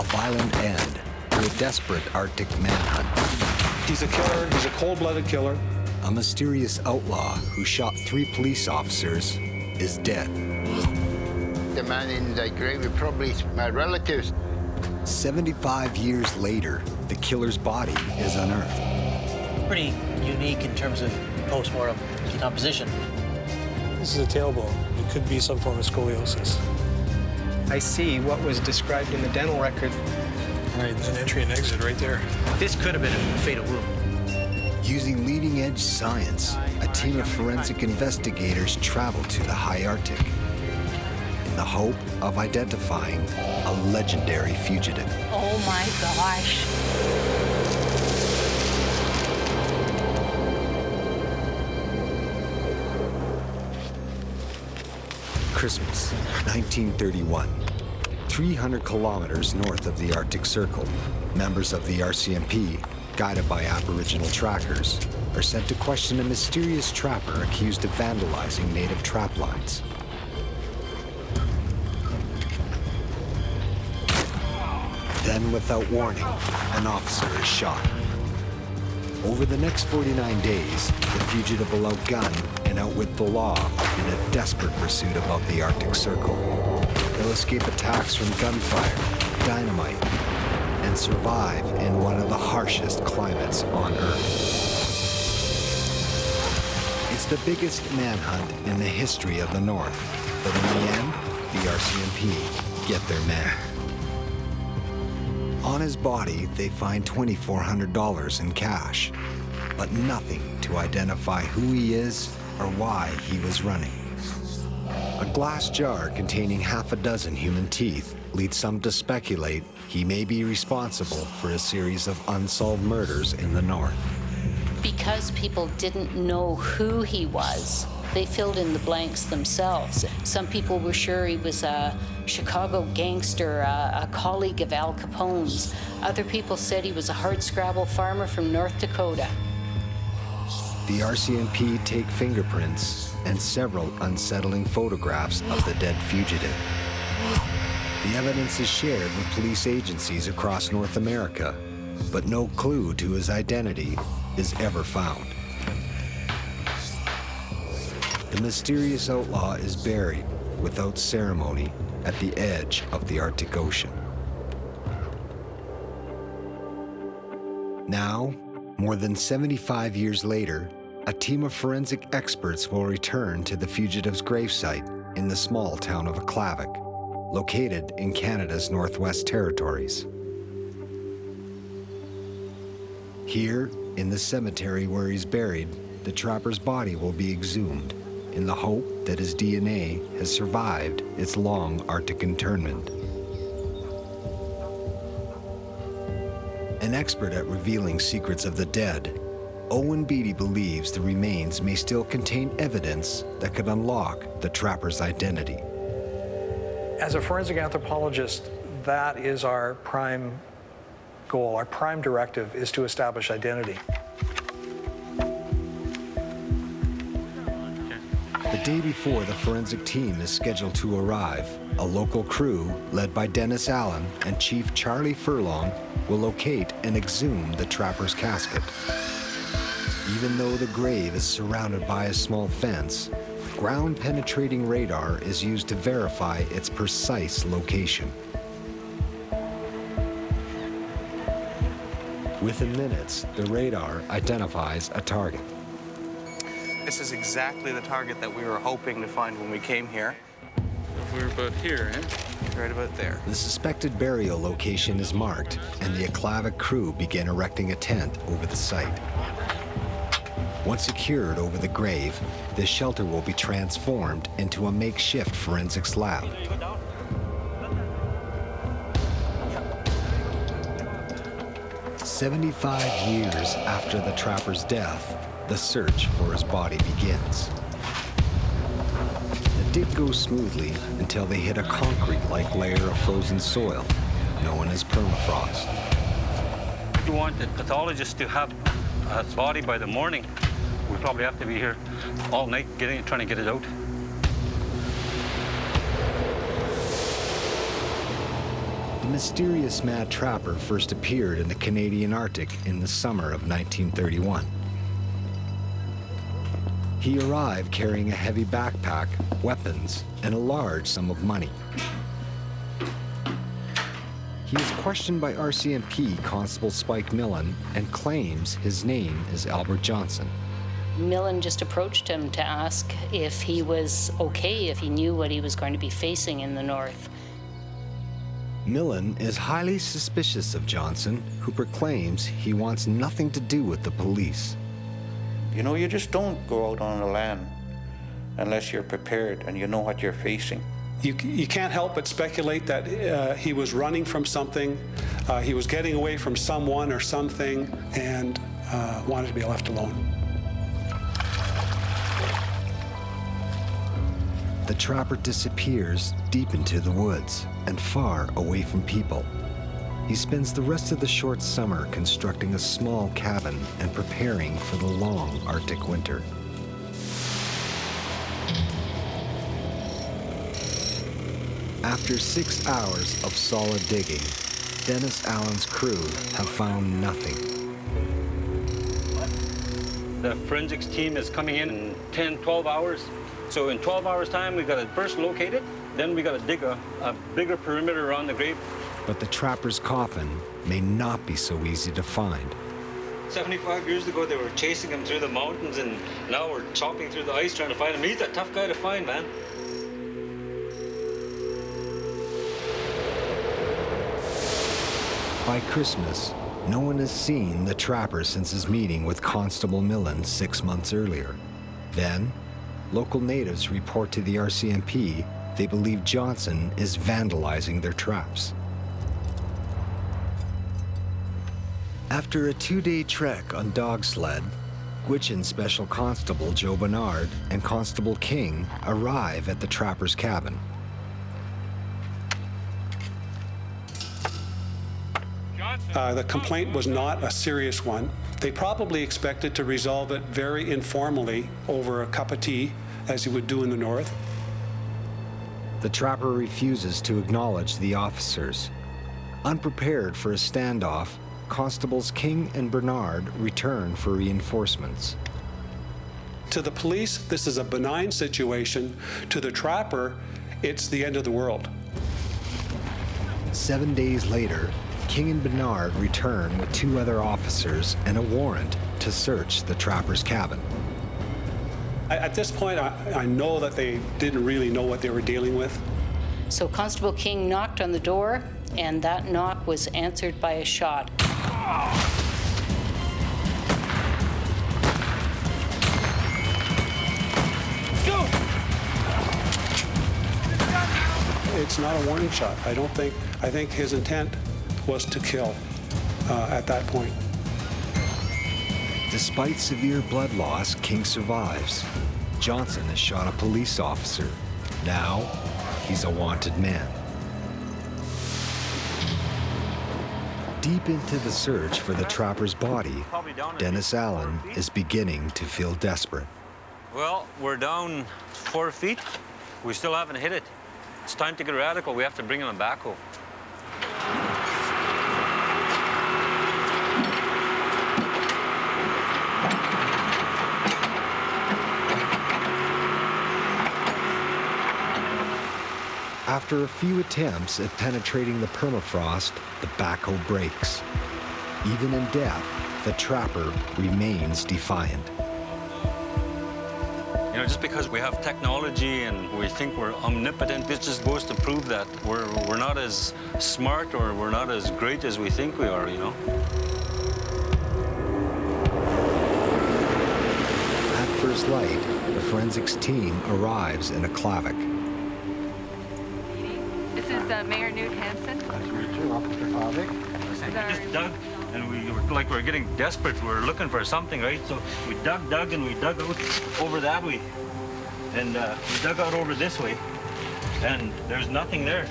a violent end to a desperate Arctic manhunt. He's a killer. He's a cold-blooded killer. A mysterious outlaw who shot 3 police officers is dead. The man in the grave is probably my relatives. 75 years later, the killer's body is unearthed. Pretty unique in terms of post-mortem decomposition. This is a tailbone. It could be some form of scoliosis. I see what was described in the dental record. All right, there's an entry and exit right there. This could have been a fatal wound. Using leading-edge science, a team of forensic investigators traveled to the high Arctic in the hope of identifying a legendary fugitive. Oh my gosh. Christmas, 1931. 300 kilometers north of the Arctic Circle, members of the RCMP, guided by Aboriginal trackers, are sent to question a mysterious trapper accused of vandalizing native trap lines. Then, without warning, an officer is shot. Over the next 49 days, the fugitive will outgun and outwit the law in a desperate pursuit above the Arctic Circle. They'll escape attacks from gunfire, dynamite, and survive in one of the harshest climates on Earth. It's the biggest manhunt in the history of the North, but in the end, the RCMP get their man. On his body, they find $2,400 in cash, but nothing to identify who he is or why he was running. A glass jar containing half a dozen human teeth leads some to speculate he may be responsible for a series of unsolved murders in the North. Because people didn't know who he was, they filled in the blanks themselves. Some people were sure he was a Chicago gangster, a colleague of Al Capone's. Other people said he was a hardscrabble farmer from North Dakota. The RCMP take fingerprints and several unsettling photographs of the dead fugitive. The evidence is shared with police agencies across North America, but no clue to his identity is ever found. The mysterious outlaw is buried without ceremony at the edge of the Arctic Ocean. Now, more than 75 years later, a team of forensic experts will return to the fugitive's gravesite in the small town of Aklavik, located in Canada's Northwest Territories. Here, in the cemetery where he's buried, the trapper's body will be exhumed in the hope that his DNA has survived its long Arctic internment. An expert at revealing secrets of the dead, Owen Beatty believes the remains may still contain evidence that could unlock the trapper's identity. As a forensic anthropologist, that is our prime goal. Our prime directive is to establish identity. The day before the forensic team is scheduled to arrive, a local crew led by Dennis Allen and Chief Charlie Furlong will locate and exhume the trapper's casket. Even though the grave is surrounded by a small fence, ground-penetrating radar is used to verify its precise location. Within minutes, the radar identifies a target. This is exactly the target that we were hoping to find when we came here. We're about here, eh? Right about there. The suspected burial location is marked, and the Aklavik crew begin erecting a tent over the site. Once secured over the grave, the shelter will be transformed into a makeshift forensics lab. "75 years after the trapper's death, the search for his body begins. The dig goes smoothly until they hit a concrete-like layer of frozen soil, known as permafrost. We want the pathologist to have his body by the morning. We probably have to be here all night trying to get it out. The mysterious mad trapper first appeared in the Canadian Arctic in the summer of 1931. He arrived carrying a heavy backpack, weapons, and a large sum of money. He is questioned by RCMP Constable Spike Millen and claims his name is Albert Johnson. Millen just approached him to ask if he was okay, if he knew what he was going to be facing in the north. Millen is highly suspicious of Johnson, who proclaims he wants nothing to do with the police. You know, you just don't go out on the land unless you're prepared and you know what you're facing. You can't help but speculate that he was running from something, he was getting away from someone or something, and wanted to be left alone. The trapper disappears deep into the woods and far away from people. He spends the rest of the short summer constructing a small cabin and preparing for the long Arctic winter. After 6 hours of solid digging, Dennis Allen's crew have found nothing. The forensics team is coming in 10, 12 hours. So in 12 hours' time, we got to first locate it, then we got to dig a bigger perimeter around the grave. But the trapper's coffin may not be so easy to find. 75 years ago, they were chasing him through the mountains, and now we're chopping through the ice trying to find him. He's a tough guy to find, man. By Christmas, no one has seen the trapper since his meeting with Constable Millen 6 months earlier. Then, local natives report to the RCMP they believe Johnson is vandalizing their traps. After a 2-day trek on dog sled, Gwich'in Special Constable Joe Bernard and Constable King arrive at the trapper's cabin. The complaint was not a serious one. They probably expected to resolve it very informally over a cup of tea, as you would do in the north. The trapper refuses to acknowledge the officers. Unprepared for a standoff, Constables King and Bernard return for reinforcements. To the police, this is a benign situation. To the trapper, it's the end of the world. 7 days later, King and Bernard return with 2 other officers and a warrant to search the trapper's cabin. At this point, I know that they didn't really know what they were dealing with. So Constable King knocked on the door, and that knock was answered by a shot. It's not a warning shot. I think his intent was to kill at that point. Despite severe blood loss, King survives. Johnson has shot a police officer. Now, he's a wanted man. Deep into the search for the trapper's body, Dennis Allen is beginning to feel desperate. Well, we're down 4 feet. We still haven't hit it. It's time to get radical. We have to bring in a backhoe. After a few attempts at penetrating the permafrost, the backhoe breaks. Even in death, the trapper remains defiant. You know, just because we have technology and we think we're omnipotent, this just goes to prove that we're not as smart or we're not as great as we think we are, you know? At first light, the forensics team arrives in a clavic. This is Mayor Newt Hansen. Nice to meet you. Officer Clavic. We just dug, and we were like we're getting desperate. We were looking for something, right? So we dug, and we dug out over that way, and we dug out over this way, and there's nothing there.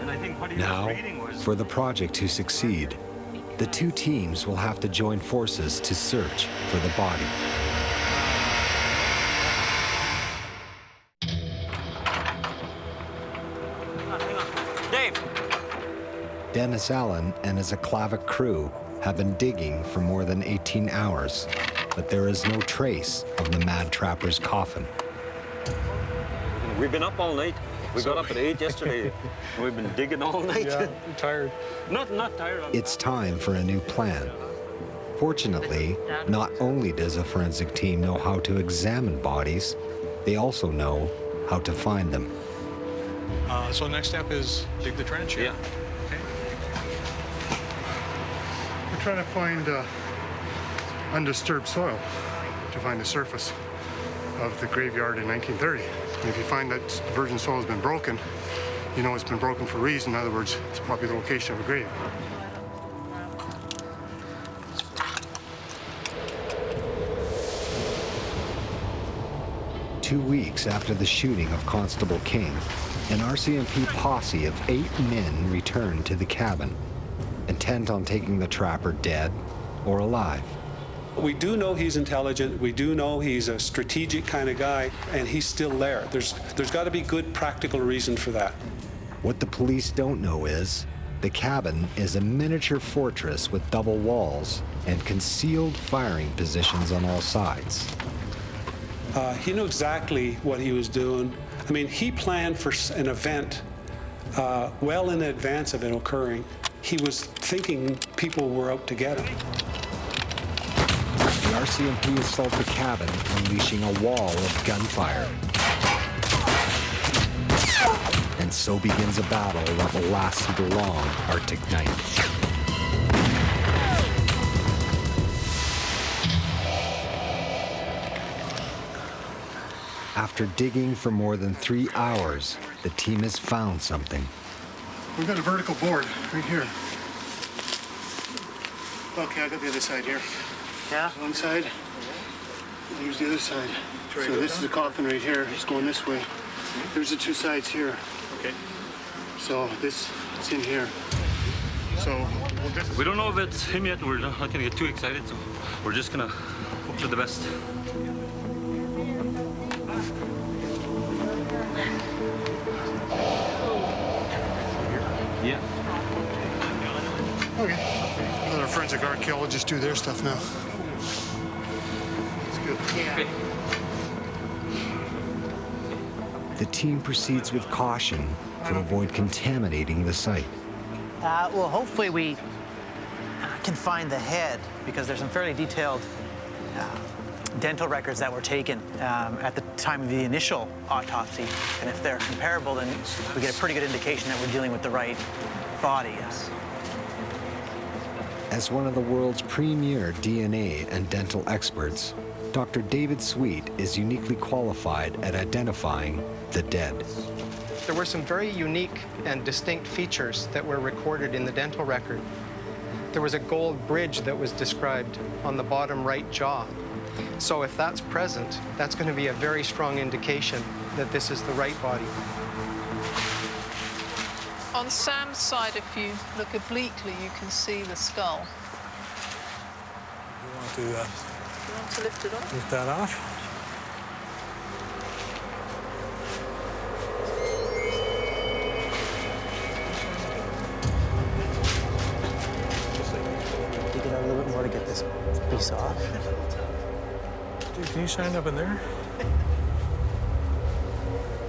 And I think what he was reading was... For the project to succeed, the 2 teams will have to join forces to search for the body. Dennis Allen and his Aklavik crew have been digging for more than 18 hours, but there is no trace of the mad trapper's coffin. We've been up all night. We got up at 8 yesterday. We've been digging all night. Yeah, I'm tired. Not tired. It's time for a new plan. Fortunately, not only does a forensic team know how to examine bodies, they also know how to find them. So next step is dig the trench? Yeah. Okay. We're trying to find undisturbed soil to find the surface of the graveyard in 1930. And if you find that virgin soil has been broken, you know it's been broken for a reason. In other words, it's probably the location of a grave. Two weeks after the shooting of Constable King, an RCMP posse of 8 men returned to the cabin, intent on taking the trapper dead or alive. We do know he's intelligent. We do know he's a strategic kind of guy, and he's still there. There's got to be good practical reason for that. What the police don't know is the cabin is a miniature fortress with double walls and concealed firing positions on all sides. He knew exactly what he was doing. I mean, he planned for an event well in advance of it occurring. He was thinking people were out to get him. The RCMP assault the cabin, unleashing a wall of gunfire. And so begins a battle that will last through the long Arctic night. After digging for more than 3 hours, the team has found something. We've got a vertical board right here. Okay, I got the other side here. Yeah? One side. Here's the other side. So this is the coffin right here. It's going this way. There's the two sides here. Okay. So it's in here. So We don't know if it's him yet. We're not going to get too excited, so we're just going to hope for the best. Yeah. okay. Let our forensic archaeologists do their stuff now. It's good. Okay. The team proceeds with caution to avoid contaminating the site. Well, hopefully we can find the head, because there's some fairly detailed dental records that were taken at the time of the initial autopsy. And if they're comparable, then we get a pretty good indication that we're dealing with the right body, yes. As one of the world's premier DNA and dental experts, Dr. David Sweet is uniquely qualified at identifying the dead. There were some very unique and distinct features that were recorded in the dental record. There was a gold bridge that was described on the bottom right jaw. So if that's present, that's going to be a very strong indication that this is the right body. On Sam's side, if you look obliquely, you can see the skull. You want to lift it off? lift that off? Dig it out a little bit more to get this piece off. Dude, can you stand up in there?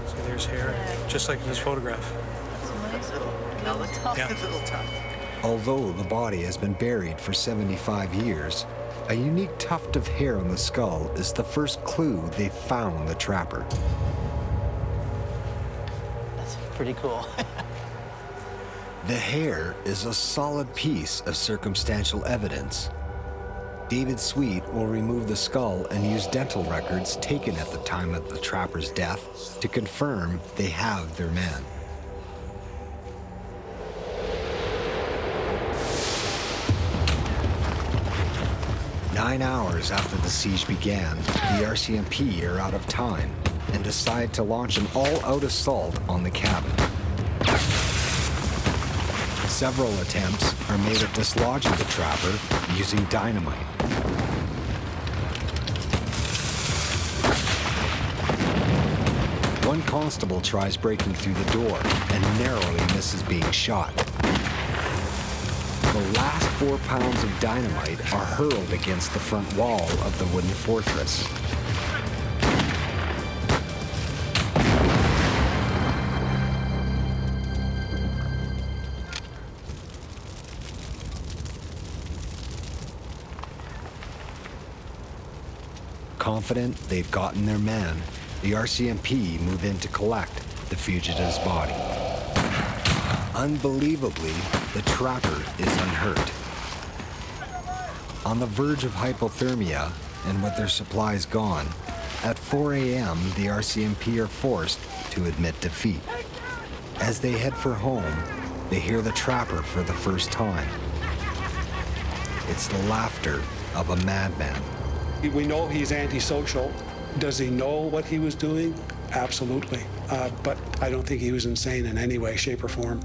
See, there's hair, just like in this photograph. Yeah. Although the body has been buried for 75 years, a unique tuft of hair on the skull is the first clue they found the trapper. That's pretty cool. The hair is a solid piece of circumstantial evidence. David Sweet will remove the skull and use dental records taken at the time of the trapper's death to confirm they have their man. Nine hours after the siege began, the RCMP are out of time and decide to launch an all-out assault on the cabin. Several attempts are made at dislodging the trapper using dynamite. One constable tries breaking through the door and narrowly misses being shot. the last 4 pounds of dynamite are hurled against the front wall of the wooden fortress. Confident they've gotten their man, the RCMP move in to collect the fugitive's body. Unbelievably, the trapper is unhurt. On the verge of hypothermia and with their supplies gone, at 4 a.m. the RCMP are forced to admit defeat. As they head for home, they hear the trapper for the first time. It's the laughter of a madman. We know he's antisocial. Does he know what he was doing? Absolutely. But I don't think he was insane in any way, shape, or form.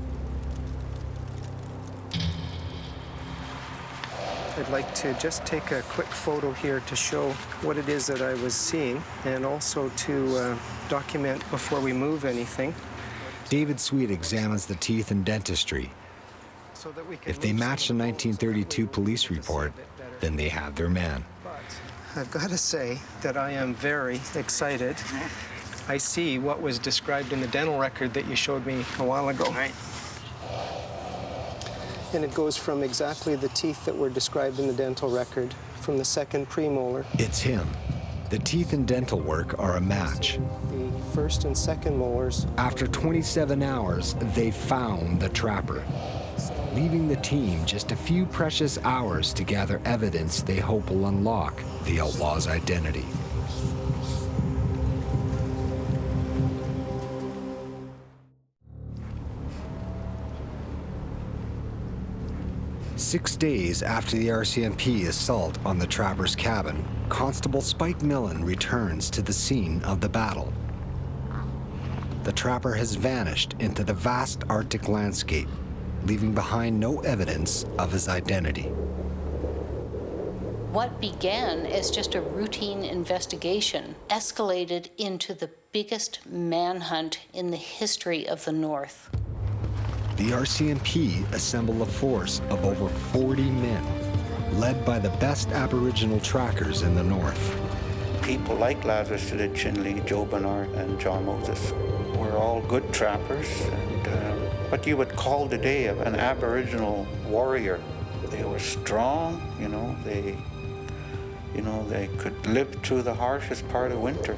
I'd like to just take a quick photo here to show what it is that I was seeing, and also to document before we move anything. David Sweet examines the teeth and dentistry. So that we can If they match the 1932 police report, then they have their man. I've got to say that I am very excited. I see what was described in the dental record that you showed me a while ago. Right. And it goes from exactly the teeth that were described in the dental record, from the second premolar. It's him. The teeth and dental work are a match. The first and second molars. After 27 hours, they found the trapper, leaving the team just a few precious hours to gather evidence they hope will unlock the outlaw's identity. Six days after the RCMP assault on the trapper's cabin, Constable Spike Millen returns to the scene of the battle. The trapper has vanished into the vast Arctic landscape, leaving behind no evidence of his identity. What began as just a routine investigation escalated into the biggest manhunt in the history of the North. The RCMP assemble a force of over 40 men, led by the best Aboriginal trackers in the North. People like Lazarus Chinley, Joe Bernard, and John Moses were all good trappers, and what you would call today an Aboriginal warrior. They were strong, they could live through the harshest part of winter.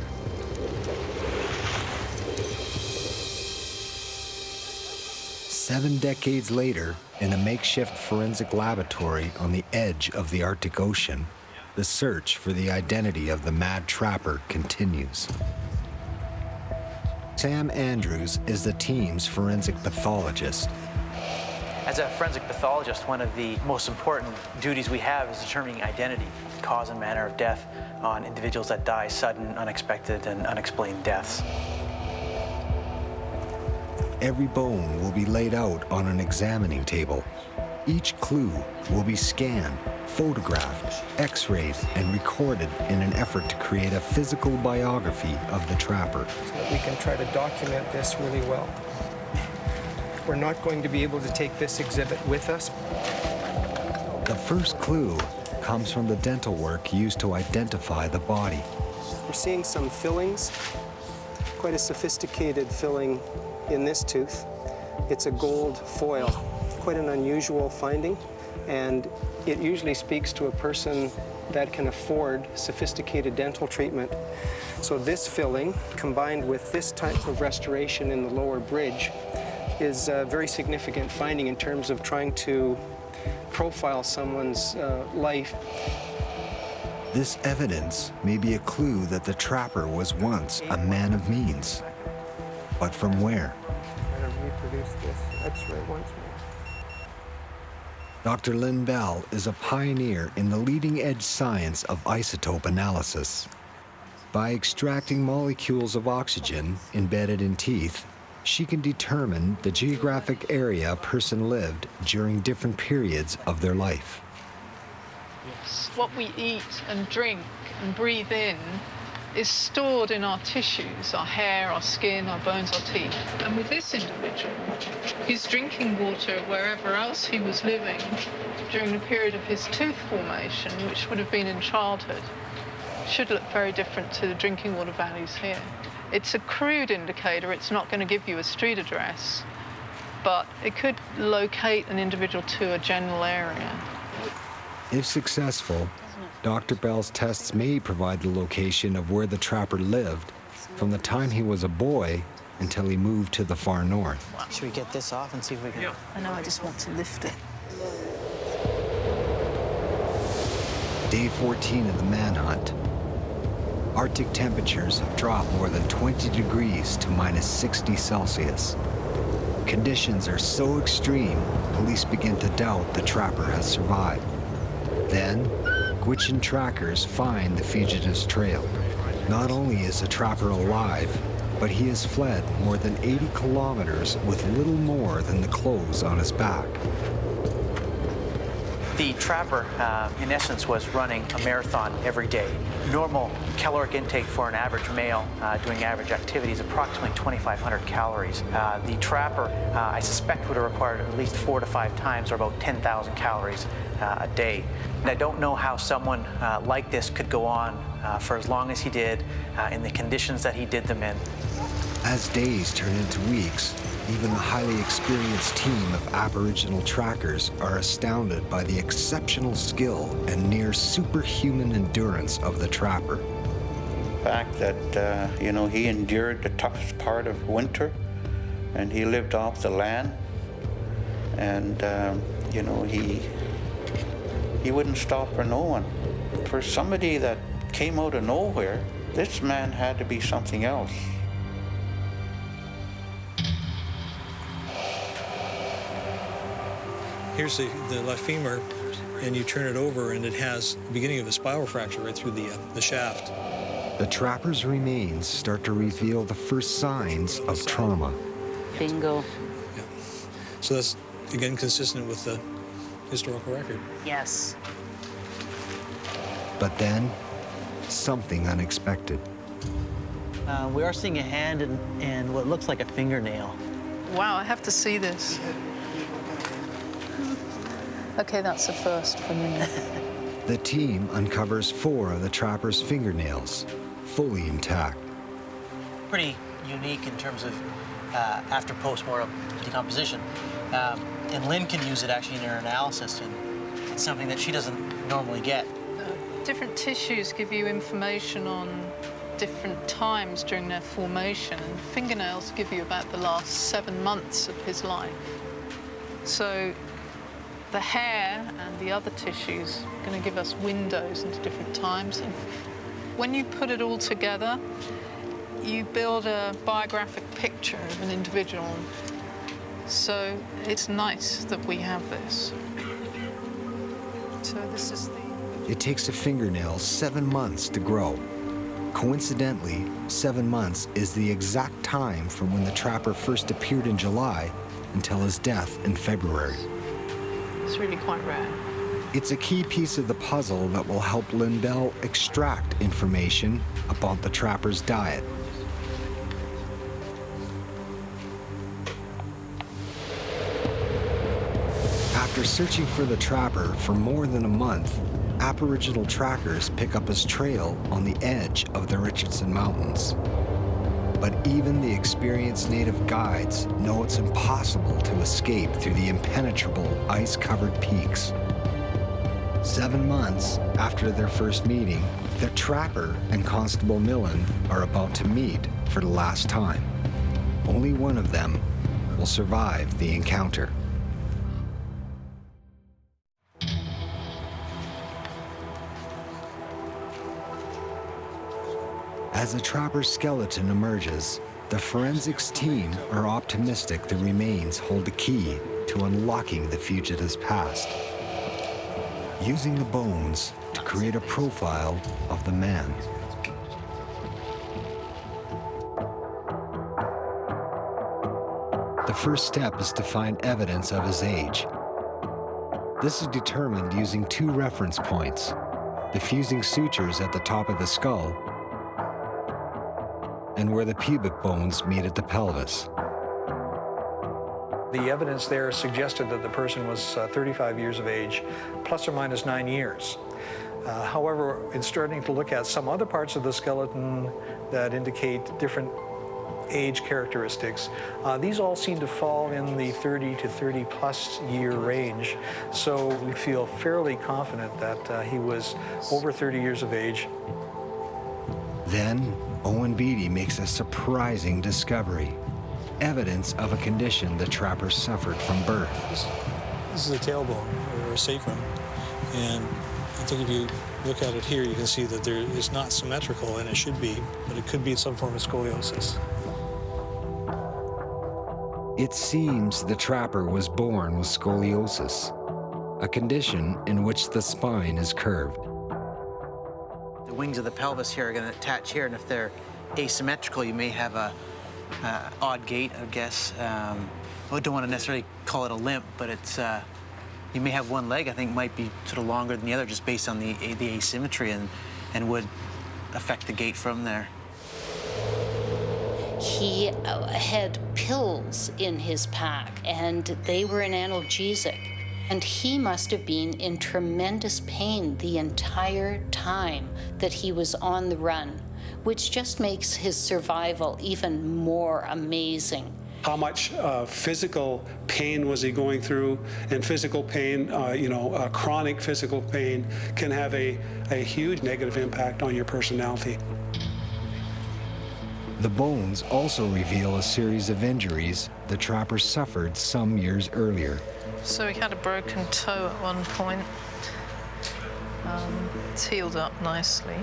Seven decades later, in a makeshift forensic laboratory on the edge of the Arctic Ocean, the search for the identity of the mad trapper continues. Sam Andrews is the team's forensic pathologist. As a forensic pathologist, one of the most important duties we have is determining identity, cause and manner of death on individuals that die sudden, unexpected, and unexplained deaths. Every bone will be laid out on an examining table. Each clue will be scanned, photographed, x-rayed, and recorded in an effort to create a physical biography of the trapper. So that we can try to document this really well. We're not going to be able to take this exhibit with us. The first clue comes from the dental work used to identify the body. We're seeing some fillings, quite a sophisticated filling in this tooth. It's a gold foil, quite an unusual finding, and it usually speaks to a person that can afford sophisticated dental treatment. So this filling, combined with this type of restoration in the lower bridge, is a very significant finding in terms of trying to profile someone's life. This evidence may be a clue that the trapper was once a man of means. But from where? Try to reproduce this X-ray once more. Dr. Lynn Bell is a pioneer in the leading-edge science of isotope analysis. By extracting molecules of oxygen embedded in teeth, she can determine the geographic area a person lived during different periods of their life. What we eat and drink and breathe in is stored in our tissues, our hair, our skin, our bones, our teeth. And with this individual, his drinking water wherever else he was living during the period of his tooth formation, which would have been in childhood, should look very different to the drinking water values here. It's a crude indicator. It's not going to give you a street address, but it could locate an individual to a general area. If successful, Dr. Bell's tests may provide the location of where the trapper lived from the time he was a boy until he moved to the far north. Should we get this off and see if we can? I know, I just want to lift it. Day 14 of the manhunt. Arctic temperatures have dropped more than 20 degrees to minus 60 Celsius. Conditions are so extreme, police begin to doubt the trapper has survived. Then, Gwich'in trackers find the fugitive's trail. Not only is the trapper alive, but he has fled more than 80 kilometers with little more than the clothes on his back. The trapper, in essence, was running a marathon every day. Normal caloric intake for an average male doing average activity is approximately 2,500 calories. The trapper, I suspect, would have required at least 4 to 5 times, or about 10,000 calories a day. And I don't know how someone like this could go on for as long as he did in the conditions that he did them in. As days turn into weeks, even the highly experienced team of Aboriginal trackers are astounded by the exceptional skill and near superhuman endurance of the trapper. The fact that, he endured the toughest part of winter, and he lived off the land, and, he wouldn't stop for no one. For somebody that came out of nowhere, this man had to be something else. Here's the left femur, and you turn it over, and it has the beginning of a spiral fracture right through the shaft. The trapper's remains start to reveal the first signs of trauma. Bingo. Yeah. So that's, again, consistent with the historical record. Yes. But then, something unexpected. We are seeing a hand and what looks like a fingernail. Wow, I have to see this. Okay, that's the first for me. The team uncovers 4 of the trapper's fingernails, fully intact. Pretty unique in terms of after post-mortem decomposition. And Lynn can use it actually in her analysis, and it's something that she doesn't normally get. Different tissues give you information on different times during their formation, and fingernails give you about the last 7 months of his life. So the hair and the other tissues are going to give us windows into different times. And when you put it all together, you build a biographic picture of an individual. So it's nice that we have this. So this is the... It takes a fingernail 7 months to grow. Coincidentally, 7 months is the exact time from when the trapper first appeared in July until his death in February. It's really quite rare. It's a key piece of the puzzle that will help Lindell extract information about the trapper's diet. After searching for the trapper for more than a month, Aboriginal trackers pick up his trail on the edge of the Richardson Mountains. But even the experienced native guides know it's impossible to escape through the impenetrable ice-covered peaks. 7 months after their first meeting, the trapper and Constable Millen are about to meet for the last time. Only one of them will survive the encounter. As the trapper's skeleton emerges, the forensics team are optimistic the remains hold the key to unlocking the fugitive's past, using the bones to create a profile of the man. The first step is to find evidence of his age. This is determined using 2 reference points: the fusing sutures at the top of the skull and where the pubic bones meet at the pelvis. The evidence there suggested that the person was 35 years of age, plus or minus 9 years. However, in starting to look at some other parts of the skeleton that indicate different age characteristics, these all seem to fall in the 30 to 30 plus year range. So we feel fairly confident that he was over 30 years of age. Then, Owen Beatty makes a surprising discovery. Evidence of a condition the trapper suffered from birth. This is a tailbone, or a sacrum, and I think if you look at it here, you can see that it's not symmetrical, and it should be, but it could be some form of scoliosis. It seems the trapper was born with scoliosis, a condition in which the spine is curved. The wings of the pelvis here are going to attach here, and if they're asymmetrical, you may have a odd gait, I guess. I don't want to necessarily call it a limp, but it's you may have one leg, I think, might be sort of longer than the other just based on the asymmetry and would affect the gait from there. He had pills in his pack, and they were an analgesic. And he must have been in tremendous pain the entire time that he was on the run, which just makes his survival even more amazing. How much physical pain was he going through? And physical pain, chronic physical pain can have a huge negative impact on your personality. The bones also reveal a series of injuries the trapper suffered some years earlier. So he had a broken toe at one point. It's healed up nicely.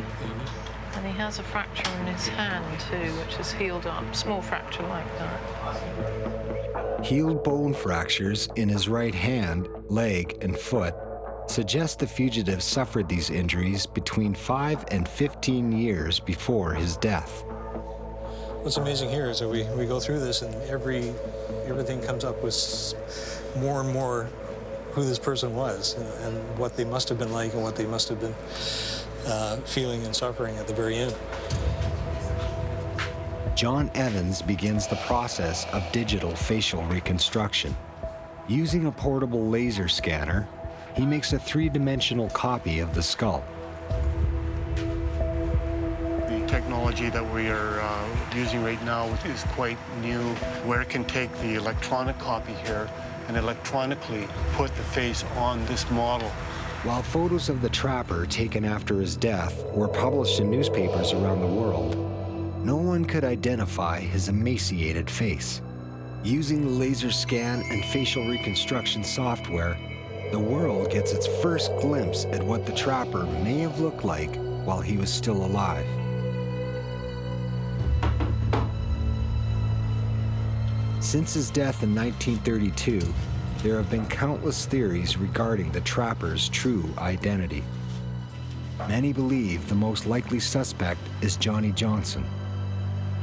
And he has a fracture in his hand too, which is healed up, small fracture like that. Healed bone fractures in his right hand, leg, and foot suggest the fugitive suffered these injuries between 5 and 15 years before his death. What's amazing here is that we go through this, and everything comes up with more and more who this person was and what they must have been like and what they must have been feeling and suffering at the very end. John Evans begins the process of digital facial reconstruction. Using a portable laser scanner, he makes a three-dimensional copy of the skull. The technology that we are using right now is quite new, where it can take the electronic copy here and electronically put the face on this model. While photos of the trapper taken after his death were published in newspapers around the world, no one could identify his emaciated face. Using the laser scan and facial reconstruction software, the world gets its first glimpse at what the trapper may have looked like while he was still alive. Since his death in 1932, there have been countless theories regarding the trapper's true identity. Many believe the most likely suspect is Johnny Johnson.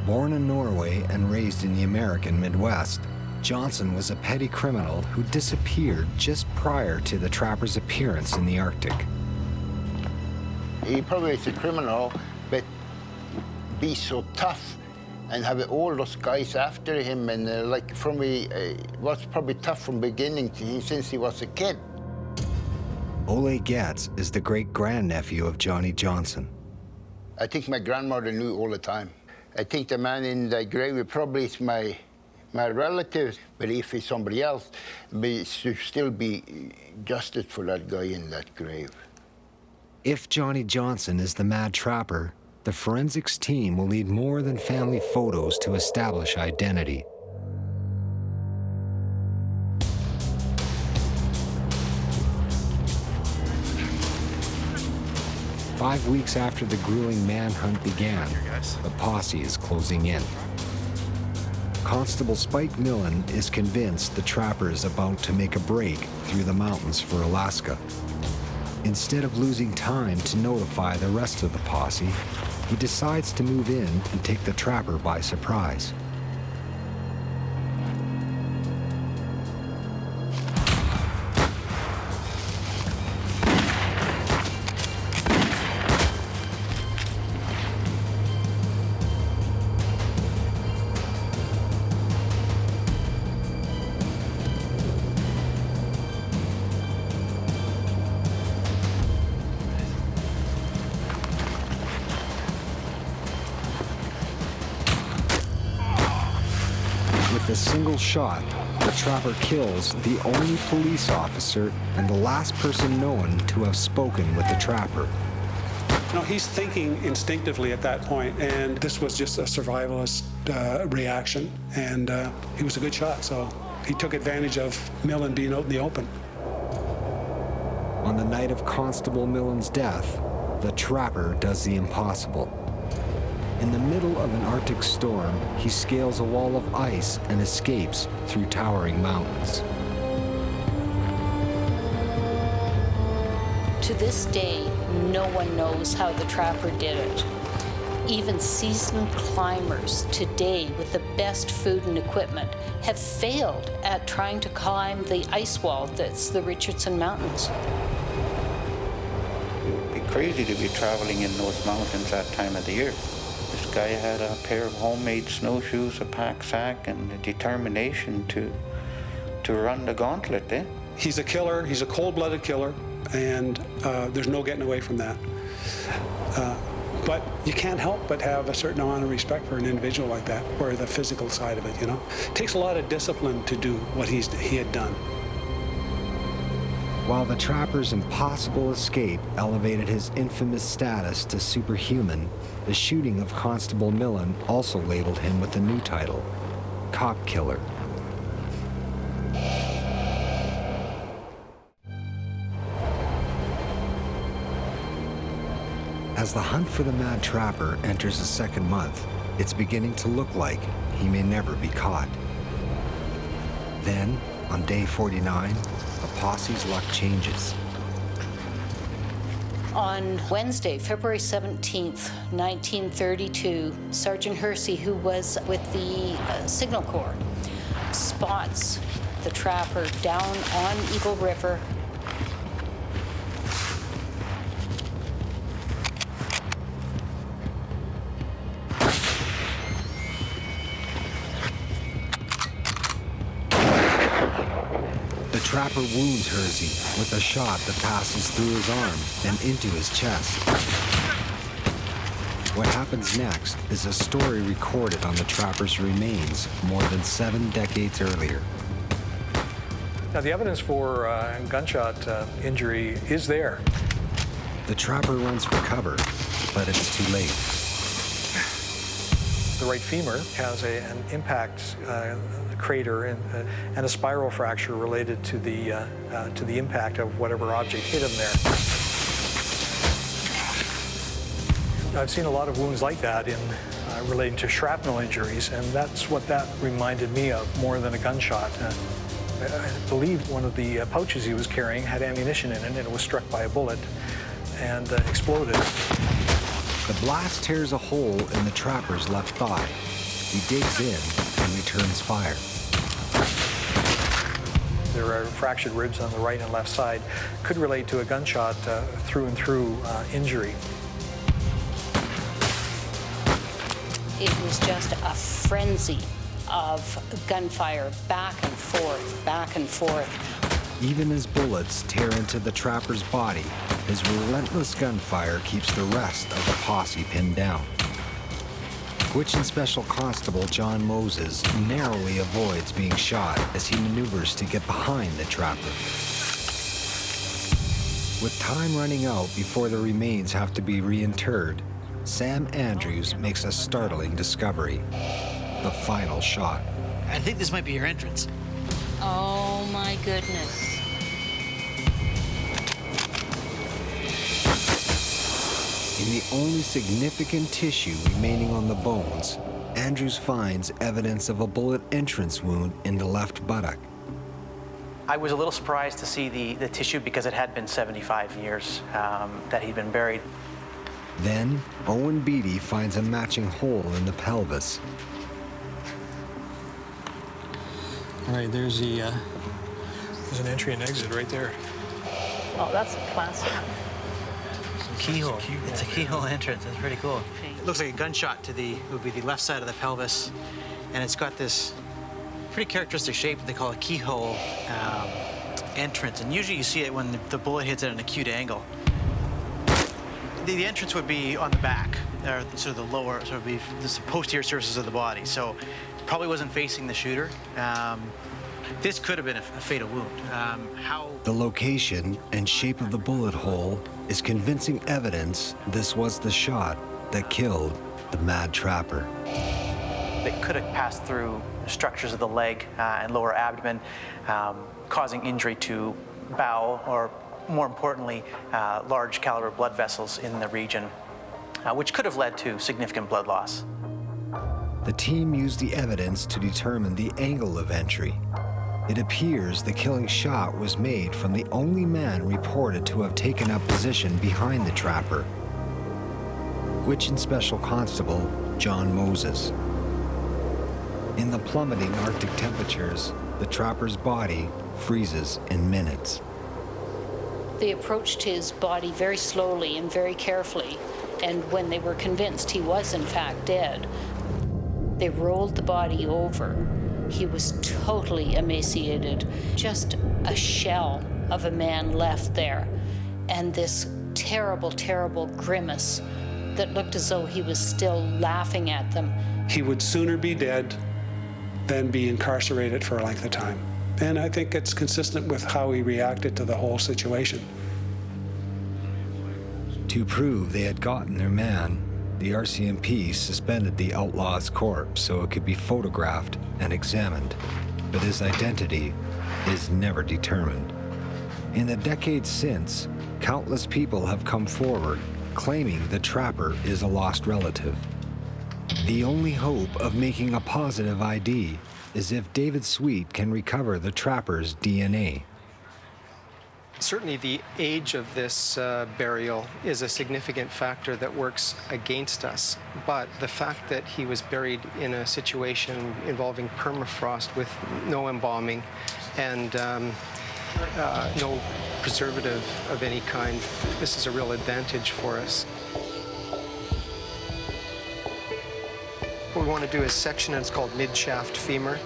Born in Norway and raised in the American Midwest, Johnson was a petty criminal who disappeared just prior to the trapper's appearance in the Arctic. He probably is a criminal, but be so tough and have all those guys after him, and was probably tough from beginning since he was a kid. Ole Getz is the great-grandnephew of Johnny Johnson. I think my grandmother knew all the time. I think the man in the grave probably is my relative, but if it's somebody else, there should still be justice for that guy in that grave. If Johnny Johnson is the mad trapper, the forensics team will need more than family photos to establish identity. Five weeks after the grueling manhunt began, the posse is closing in. Constable Spike Millen is convinced the trapper is about to make a break through the mountains for Alaska. Instead of losing time to notify the rest of the posse, he decides to move in and take the trapper by surprise. single shot, the trapper kills the only police officer and the last person known to have spoken with the trapper. No, he's thinking instinctively at that point, and this was just a survivalist reaction, and he was a good shot, so he took advantage of Millen being out in the open. On the night of Constable Millen's death, the trapper does the impossible. In the middle of an Arctic storm, he scales a wall of ice and escapes through towering mountains. To this day, no one knows how the trapper did it. Even seasoned climbers today with the best food and equipment have failed at trying to climb the ice wall that's the Richardson Mountains. It would be crazy to be traveling in those mountains that time of the year. This guy had a pair of homemade snowshoes, a pack sack, and the determination to run the gauntlet, eh? He's a killer, he's a cold-blooded killer, and there's no getting away from that. But you can't help but have a certain amount of respect for an individual like that, or the physical side of it, you know? It takes a lot of discipline to do what he had done. While the trapper's impossible escape elevated his infamous status to superhuman, the shooting of Constable Millen also labeled him with a new title, Cop Killer. As the hunt for the mad trapper enters the second month, it's beginning to look like he may never be caught. Then, on day 49, the posse's luck changes. On Wednesday, February 17th, 1932, Sergeant Hersey, who was with the Signal Corps, spots the trapper down on Eagle River. The trapper wounds Hersey with a shot that passes through his arm and into his chest. What happens next is a story recorded on the trapper's remains more than 7 decades earlier. Now, the evidence for gunshot injury is there. The trapper runs for cover, but it's too late. The right femur has an impact crater and a spiral fracture related to the impact of whatever object hit him there. I've seen a lot of wounds like that in relating to shrapnel injuries, and that's what that reminded me of more than a gunshot. I believe one of the pouches he was carrying had ammunition in it, and it was struck by a bullet and exploded. The blast tears a hole in the trapper's left thigh. He digs in and returns fire. There are fractured ribs on the right and left side. Could relate to a gunshot through and through injury. It was just a frenzy of gunfire, back and forth, back and forth. Even as bullets tear into the trapper's body, his relentless gunfire keeps the rest of the posse pinned down. Gwich'in Special Constable John Moses narrowly avoids being shot as he maneuvers to get behind the trapper. With time running out before the remains have to be reinterred, Sam Andrews makes a startling discovery: the final shot. I think this might be your entrance. Oh my goodness. In the only significant tissue remaining on the bones, Andrews finds evidence of a bullet entrance wound in the left buttock. I was a little surprised to see the tissue because it had been 75 years that he'd been buried. Then, Owen Beatty finds a matching hole in the pelvis. All right, there's an entry and exit right there. Oh, that's a classic. Keyhole. It's a keyhole entrance. It's pretty cool. It looks like a gunshot to would be the left side of the pelvis, and it's got this pretty characteristic shape that they call a keyhole entrance. And usually you see it when the bullet hits at an acute angle. The entrance would be on the back, or sort of the lower, sort of be the posterior surfaces of the body. So probably wasn't facing the shooter. This could have been a fatal wound. The location and shape of the bullet hole is convincing evidence this was the shot that killed the mad trapper. It could have passed through structures of the leg and lower abdomen, causing injury to bowel, or more importantly, large caliber blood vessels in the region, which could have led to significant blood loss. The team used the evidence to determine the angle of entry. It appears the killing shot was made from the only man reported to have taken up position behind the trapper, Gwich'in Special Constable John Moses. In the plummeting Arctic temperatures, the trapper's body freezes in minutes. They approached his body very slowly and very carefully, and when they were convinced he was in fact dead, they rolled the body over. He was totally emaciated, just a shell of a man left there, and this terrible, terrible grimace that looked as though he was still laughing at them. He would sooner be dead than be incarcerated for a length of time. And I think it's consistent with how he reacted to the whole situation. To prove they had gotten their man, the RCMP suspended the outlaw's corpse so it could be photographed and examined, but his identity is never determined. In the decades since, countless people have come forward claiming the trapper is a lost relative. The only hope of making a positive ID is if David Sweet can recover the trapper's DNA. Certainly the age of this burial is a significant factor that works against us, but the fact that he was buried in a situation involving permafrost with no embalming and no preservative of any kind, this is a real advantage for us. What we want to do is section it. It's called mid-shaft femur.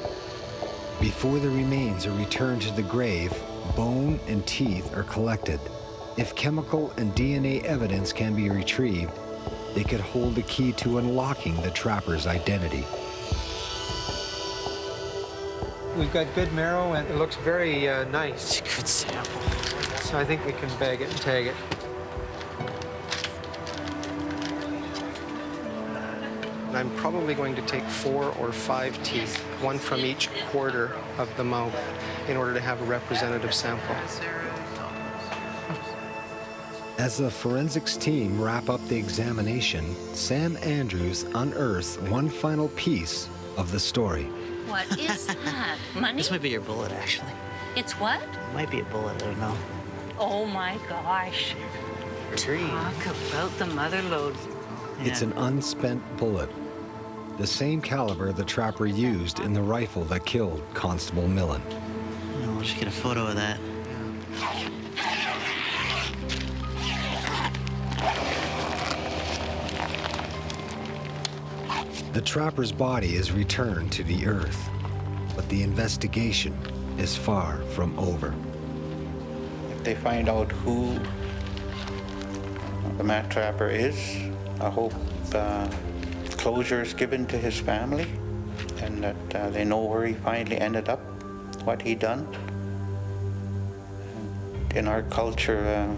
Before the remains are returned to the grave, bone and teeth are collected. If chemical and DNA evidence can be retrieved, they could hold the key to unlocking the trapper's identity. We've got good marrow, and it looks very nice. It's a good sample. So I think we can bag it and tag it. I'm probably going to take 4 or 5 teeth, one from each quarter of the mouth, in order to have a representative sample. As the forensics team wrap up the examination, Sam Andrews unearths one final piece of the story. What is that? Money? This might be your bullet, actually. It's what? It might be a bullet, I don't know. Oh my gosh. Tree. Talk about the mother lode. It's an unspent bullet, the same caliber the trapper used in the rifle that killed Constable Millen. We'll just get a photo of that. The trapper's body is returned to the earth, but the investigation is far from over. If they find out who the mad trapper is, I hope closure is given to his family, and that they know where he finally ended up, what he done. In our culture,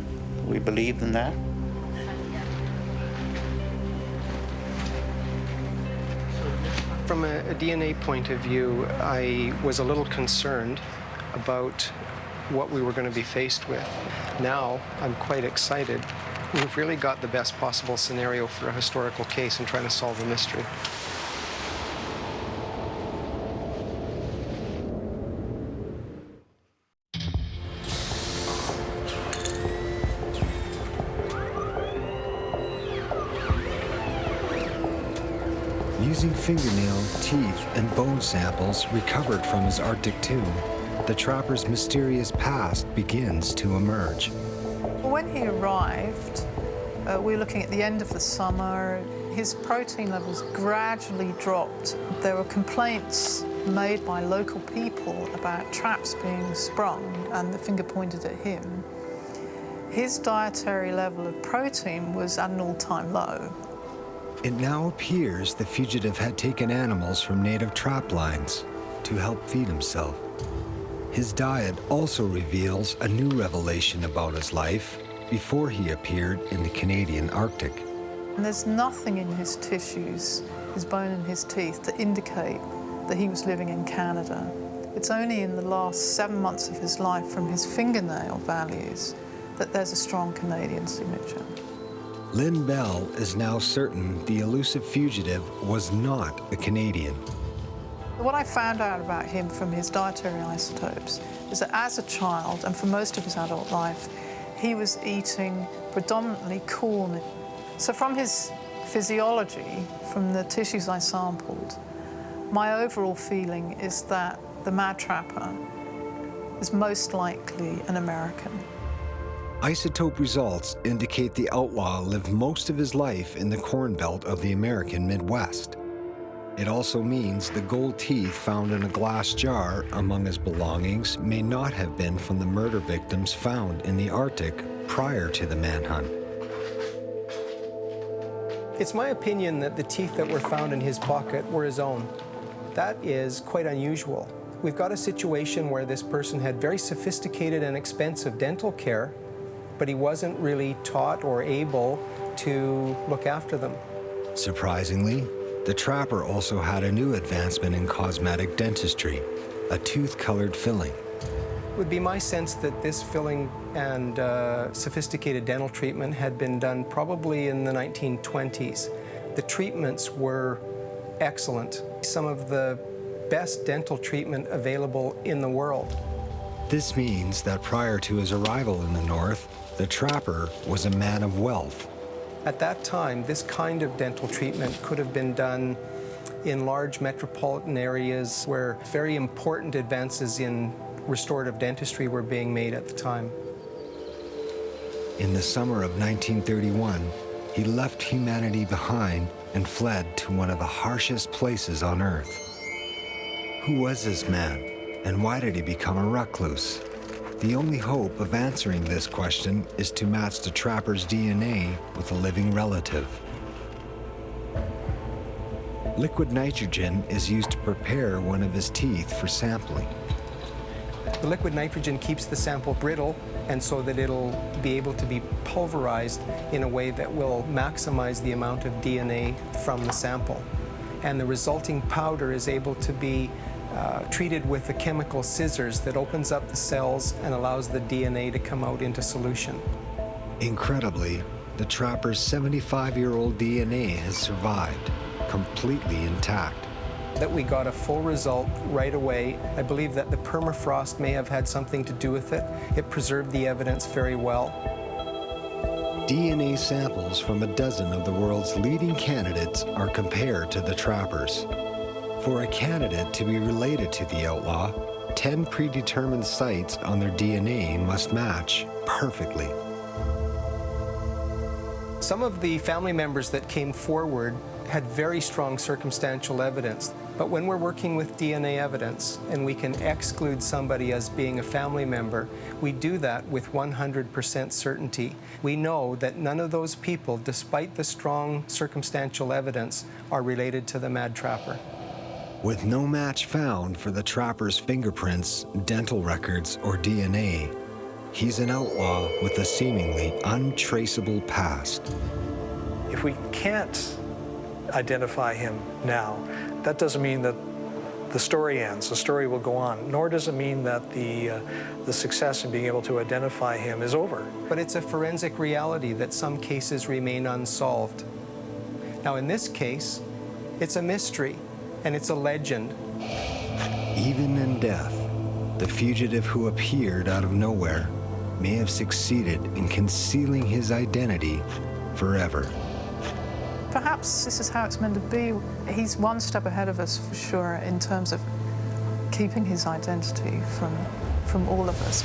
we believe in that. From a DNA point of view, I was a little concerned about what we were going to be faced with. Now, I'm quite excited. We've really got the best possible scenario for a historical case and trying to solve a mystery. Using fingernail, teeth, and bone samples recovered from his Arctic tomb, the trapper's mysterious past begins to emerge. When he arrived, we were looking at the end of the summer. His protein levels gradually dropped. There were complaints made by local people about traps being sprung, and the finger pointed at him. His dietary level of protein was at an all-time low. It now appears the fugitive had taken animals from native trap lines to help feed himself. His diet also reveals a new revelation about his life before he appeared in the Canadian Arctic. And there's nothing in his tissues, his bone and his teeth, to indicate that he was living in Canada. It's only in the last 7 months of his life, from his fingernail values, that there's a strong Canadian signature. Lynn Bell is now certain the elusive fugitive was not a Canadian. What I found out about him from his dietary isotopes is that as a child, and for most of his adult life, he was eating predominantly corn. So from his physiology, from the tissues I sampled, my overall feeling is that the mad trapper is most likely an American. Isotope results indicate the outlaw lived most of his life in the corn belt of the American Midwest. It also means the gold teeth found in a glass jar among his belongings may not have been from the murder victims found in the Arctic prior to the manhunt. It's my opinion that the teeth that were found in his pocket were his own. That is quite unusual. We've got a situation where this person had very sophisticated and expensive dental care, but he wasn't really taught or able to look after them. Surprisingly, the trapper also had a new advancement in cosmetic dentistry, a tooth-colored filling. It would be my sense that this filling and sophisticated dental treatment had been done probably in the 1920s. The treatments were excellent. Some of the best dental treatment available in the world. This means that prior to his arrival in the North, the trapper was a man of wealth. At that time, this kind of dental treatment could have been done in large metropolitan areas where very important advances in restorative dentistry were being made at the time. In the summer of 1931, he left humanity behind and fled to one of the harshest places on Earth. Who was this man, and why did he become a recluse? The only hope of answering this question is to match the trapper's DNA with a living relative. Liquid nitrogen is used to prepare one of his teeth for sampling. The liquid nitrogen keeps the sample brittle, and so that it'll be able to be pulverized in a way that will maximize the amount of DNA from the sample. And the resulting powder is able to be treated with the chemical scissors that opens up the cells and allows the DNA to come out into solution. Incredibly, the trapper's 75-year-old DNA has survived, completely intact. That we got a full result right away. I believe that the permafrost may have had something to do with it. It preserved the evidence very well. DNA samples from a dozen of the world's leading candidates are compared to the trappers. For a candidate to be related to the outlaw, 10 predetermined sites on their DNA must match perfectly. Some of the family members that came forward had very strong circumstantial evidence. But when we're working with DNA evidence and we can exclude somebody as being a family member, we do that with 100% certainty. We know that none of those people, despite the strong circumstantial evidence, are related to the mad trapper. With no match found for the trapper's fingerprints, dental records, or DNA, he's an outlaw with a seemingly untraceable past. If we can't identify him now, that doesn't mean that the story ends. The story will go on, nor does it mean that the success in being able to identify him is over. But it's a forensic reality that some cases remain unsolved. Now, in this case, it's a mystery, and it's a legend. Even in death, the fugitive who appeared out of nowhere may have succeeded in concealing his identity forever. Perhaps this is how it's meant to be. He's one step ahead of us for sure in terms of keeping his identity from all of us.